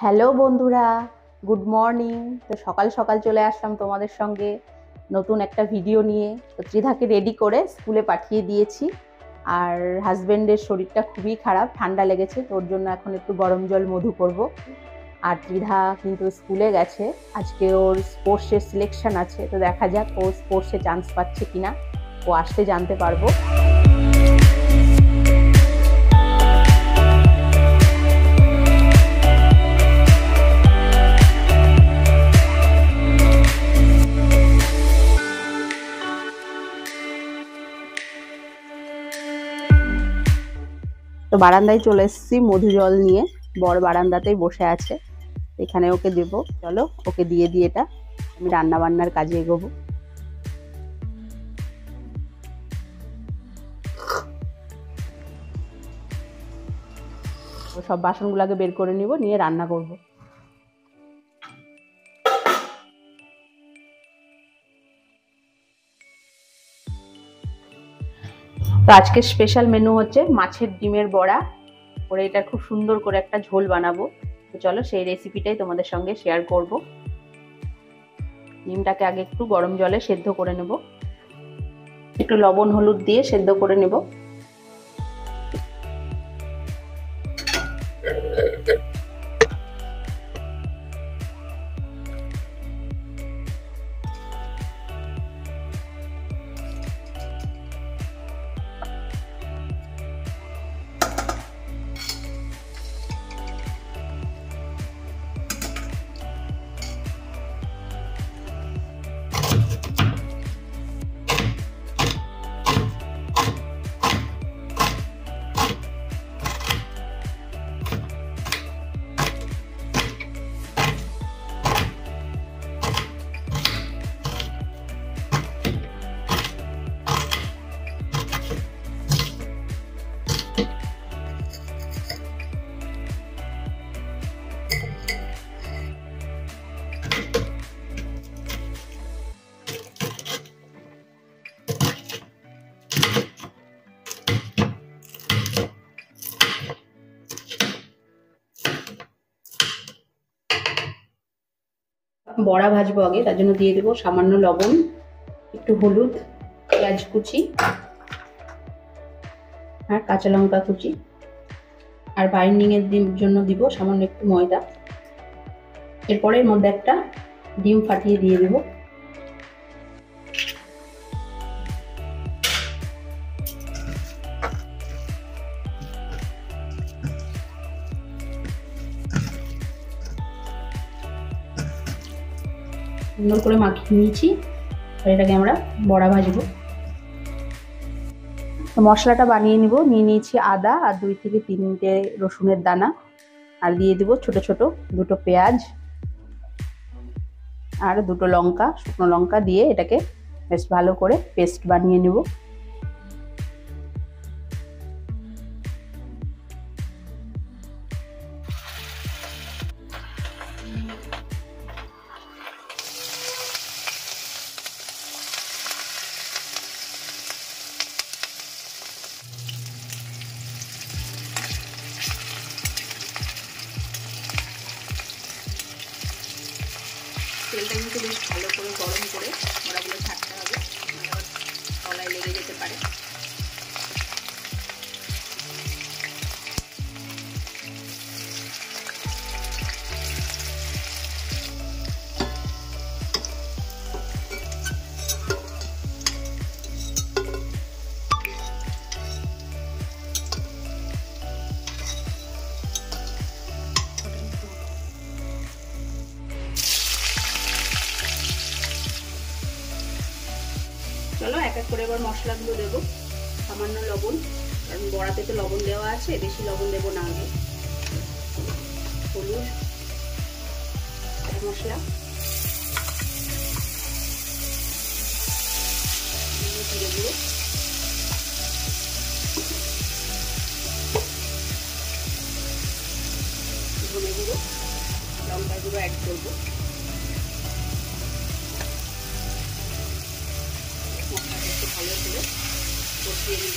Hello বন্ধুরা, good morning. তো সকাল সকাল চলে আসলাম তোমাদের সঙ্গে নতুন একটা ভিডিও নিয়ে। তো ত্রিধাকে রেডি করে স্কুলে পাঠিয়ে দিয়েছি। আর হাজবেন্ডের শরীরটা খুবই খারাপ, ঠান্ডা লেগেছে, তোর জন্য এখন একটু গরম জল মধু করব। আর ত্রিধা কিন্তু স্কুলে গেছে, আজকে ওর স্পোর্টসের সিলেকশন আছে, তো দেখা যাক ও স্পোর্টসে চান্স পাচ্ছে কিনা, ও আসতে জানতে পারবো। তো বারান্দায় চলে এসেছি মধু জল নিয়ে, বর বারান্দাতেই বসে আছে, এখানে ওকে দেবো। চলো ওকে দিয়ে দিয়ে এটা আমি রান্না বান্নার কাজে এগোবো। সব বাসনগুলোকে বের করে নিব, নিয়ে রান্না করব। তো আজকে স্পেশাল মেনু হচ্ছে মাছের ডিমের বড়া, করে এটা খুব সুন্দর করে একটা ঝোল বানাবো। তো চলো সেই রেসিপিটাই তোমাদের সঙ্গে শেয়ার করব। ডিমটাকে আগে একটু গরম জলে সেদ্ধ করে নেব, একটু লবণ হলুদ দিয়ে সেদ্ধ করে নেব। বড়া ভাজবো আগে, তার জন্য দিয়ে দেবো সামান্য লবণ, একটু হলুদ, পেঁয়াজ কুচি আর কাঁচা লঙ্কা কুচি, আর বাইন্ডিং এর জন্য দিব সামান্য একটু ময়দা। এরপরে এর মধ্যে একটা ডিম ফাটিয়ে দিয়ে দেবো। সুন্দর করে মাখিয়ে নিয়েছি, আর এটাকে আমরা বড়া ভাজবো। মশলাটা বানিয়ে নিব, নিয়ে নিয়েছি আদা আর 2 থেকে 3টে রসুনের দানা, আর দিয়ে দিব ছোট ছোট 2টো পেঁয়াজ আর 2টো লঙ্কা, শুকনো লঙ্কা দিয়ে এটাকে বেশ ভালো করে পেস্ট বানিয়ে নেব। তেলটা কিন্তু বেশ ভালো করে গরম করে বড়াগুলো ছাড়তে হবে, আবার তলায় লেগে যেতে পারে। চলো এক এক করে এবার মশলাগুলো দেবো। সামান্য লবণ, কারণ বড়াতে তো লবণ দেওয়া আছে, বেশি লবণ দেবো না। আগে হলুদ, মশলা, জিরে গুঁড়ো, ধনে গুঁড়ো, লঙ্কা গুঁড়ো অ্যাড করবো। মশলাটা একটু ভালো করে কষিয়ে নেব।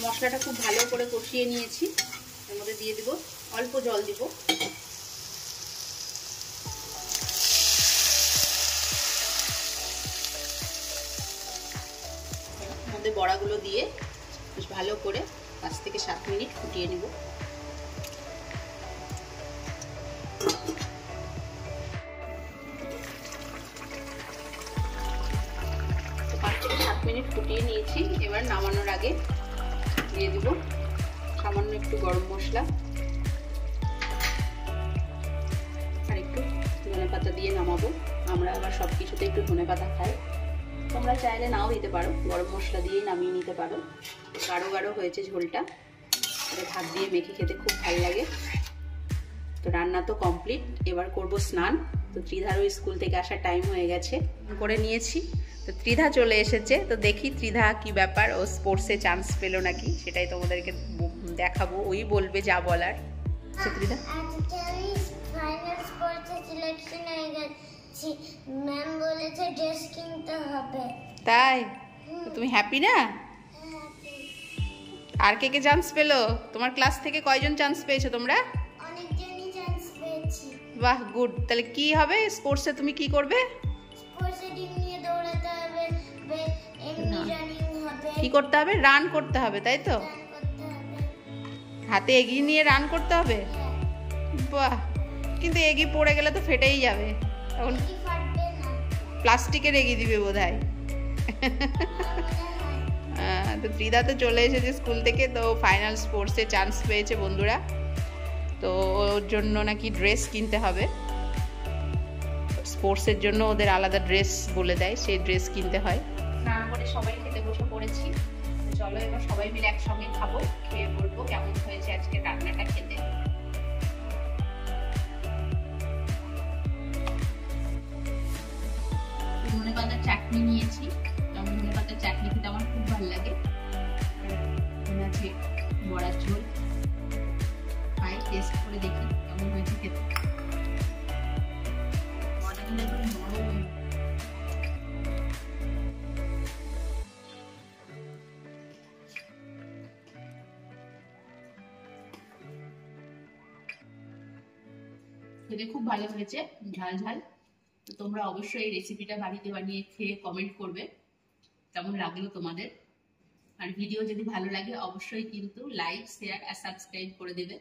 মশলাটা খুব ভালো করে কষিয়ে নিয়েছি। এর মধ্যে দিয়ে দিব অল্প জল দিব। এর মধ্যে বড়াগুলো দিয়ে বেশ ভালো করে 5 থেকে 7 মিনিট ফুটিয়ে নেব। 5 থেকে 7 মিনিট ফুটিয়ে নিয়েছি। এবার নামানোর আগে দিয়ে দিব সামান্য একটু গরম মশলা আর একটু ধনেপাতা দিয়ে নামাবো। আমরা আবার সব কিছুতে একটু ধনেপাতা খাই, তোমরা চাইলে নাও দিতে পারো, গরম মশলা দিয়েই নামিয়ে নিতে পারো। গাঢ় গাঢ় হয়েছে ঝোলটা, এটা ভাত দিয়ে মেখে খেতে খুব ভালো লাগে। তো রান্না তো কমপ্লিট, এবার করব স্নান। তো ত্রিধারও স্কুল থেকে আসার টাইম হয়ে গেছে, করে নিয়েছি। তো ত্রিধা চলে এসেছে, তো দেখি ত্রিধা কি ব্যাপার, ও স্পোর্টসে চান্স পেলো নাকি সেটাই তোমাদেরকে দেখাবো, ওই বলবে যা বলার। ত্রিধা ফাইনাল স্পোর্টসে সিলেকশন হয়ে গেছে, ম্যাম বলেছে ড্রেস কিনতে হবে। তাই? তুমি হ্যাপি না? আর কে কে চান্স পেলো? তোমার ক্লাস থেকে কয়জন চান্স পেয়েছো তোমরা? অনেকজনই চান্স পেয়েছি। বাহ, গুড। তাহলে কি হবে স্পোর্টসে, তুমি কি করবে? স্পোর্টসে টিম নিয়ে দৌড়াতে হবে, এমনি রানিং হবে। কি করতে হবে? রান করতে হবে, তাই তো? হাতে এগিয়ে নিয়ে রান করতে হবে। বাহ, কিন্তু এগিয়ে পড়ে গেলে তো ফেটেই যাবে, তখন প্লাস্টিকের এগিয়ে দিবে বোধহয়। তো ত্রিধা তো চলে এসেছে স্কুল থেকে, তো ফাইনাল স্পোর্টসে চান্স পেয়েছে বন্ধুরা। তো ওর জন্য নাকি ড্রেস কিনতে হবে, স্পোর্টসের জন্য ওদের আলাদা ড্রেস বলে দেয়, সেই ড্রেস কিনতে হয়। স্নান করে সবাই খেতে বসে পড়েছি। চলো এবার সবাই মিলে একসঙ্গে খাবো, খেয়ে বলবো কেমন হয়েছে আজকে রান্নাটা খেতে। ধনেপাতার চাটনি নিয়েছি, যেমন ধনেপাতার চাটনি খেতে আমার খুব ভালো লাগে। আছে বড়ার ঝোল, খাই, টেস্ট করে দেখি কেমন হয়েছে খেতে। বড়াগুলো একদম নরম। খেতে খুব ভালো হয়েছে, ঝাল ঝাল। তো তোমরা অবশ্যই এই রেসিপিটা বাড়িতে বানিয়ে খেয়ে কমেন্ট করবে কেমন লাগলো তোমাদের। আর ভিডিও যদি ভালো লাগে অবশ্যই কিন্তু লাইক, শেয়ার আর সাবস্ক্রাইব করে দেবে।